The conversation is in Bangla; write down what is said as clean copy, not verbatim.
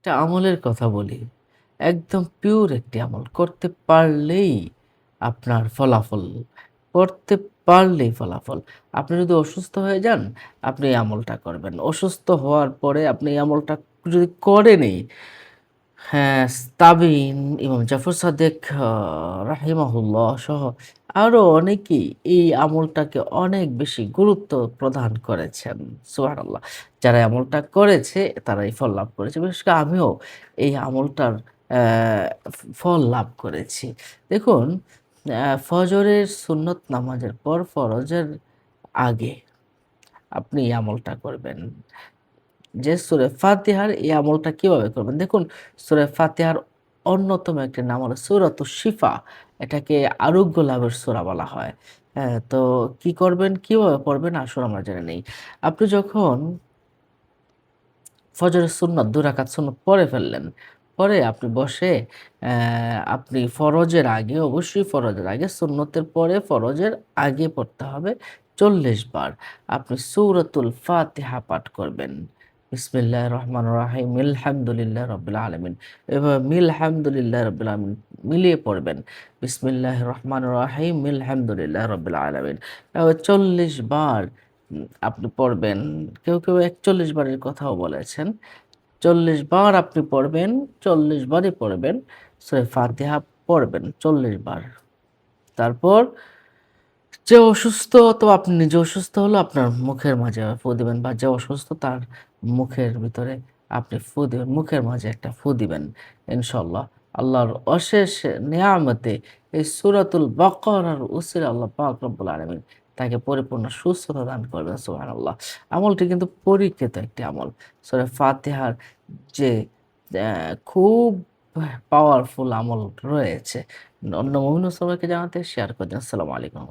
একটা আমলের কথা বলি। একদম পিওর একটি আমল। করতে পারলেই আপনার ফলাফল। করতে পারলেই ফলাফল। আপনি যদি অসুস্থ হয়ে যান, আপনি এই আমলটা করবেন। অসুস্থ হওয়ার পরে আপনি এই আমলটা যদি করেনই, হ্যাঁ, তাবিন, ইমাম জাফর সাদেক রাহিমাহুল্লাহ সহ আরো অনেকেই এই আমলটাকে অনেক বেশি গুরুত্ব প্রদান করেছেন। সুবহানাল্লাহ। যারা এই আমলটা করেছে তারা এই ফল লাভ করেছে। বিশেষ করে আমিও এই আমলটার ফল লাভ করেছি। দেখুন, ফজরের সুন্নত নামাজের পর ফরজের আগে আপনি এই আমলটা করবেন। যে সূরা ফাতিহার এই আমলটা কিভাবে করবেন? দেখুন, সূরা ফাতিহার অন্যতম একটি নাম হলো সূরাতুশ শিফা। এটাকে আরোগ্য লাভের সূরা বলা হয়। হ্যাঁ, তো কি করবেন, কিভাবে পড়বেন আসুন আমরা জেনে নেই। আপনি যখন ফজরের সুন্নত ২ রাকাত সুন্নত পড়ে ফেললেন। পরে আপনি বসে আপনি ফরজের আগে, অবশ্যই ফরজের আগে, সুন্নতের পরে ফরজের আগে পড়তে হবে ৪০ বার। আপনি সূরাতুল ফাতিহা পাঠ করবেন। বিসমিল্লাহির রহমানির রহিম, আলহামদুলিল্লাহি রাব্বিল আলামিন। এভাবে আলহামদুলিল্লাহি রাব্বিল আলামিন মিলিয়ে পড়বেন। বিসমিল্লাহির রহমানির রহিম, আলহামদুলিল্লাহি রাব্বিল আলামিন। এভাবে ৪০ বার আপনি পড়বেন। কেউ ৪১ বারের কথাও বলেছেন। ৪০ বার আপনি পড়বেন, ৪০ বারই পড়বেন। সূরা ফাতিহা পড়বেন ৪০ বার। তারপর যে অসুস্থ, অথবা আপনি নিজে অসুস্থ হলে আপনার মুখের মাঝে ফু দিবেন, বা যে অসুস্থ তার মুখের ভিতরে আপনি ফু দিবেন। মুখের মাঝে একটা ফু দিবেন ইনশাআল্লাহ। আল্লাহর অশেষ নেয়ামতে এই সূরাতুল বাকারার উসিলায় আল্লাহ পাক রব্বুল আলামিন তাকে পরিপূর্ণ সুস্থতা দান করবেন। সুবহানাল্লাহ। আমলটি কিন্তু পরীক্ষিত একটি আমল। সূরা ফাতিহার যে খুব পাওয়ারফুল আমল রয়েছে। অন্য মুমিন মুসলমানকে জানাতে শেয়ার করে দিন। আসসালামু আলাইকুম।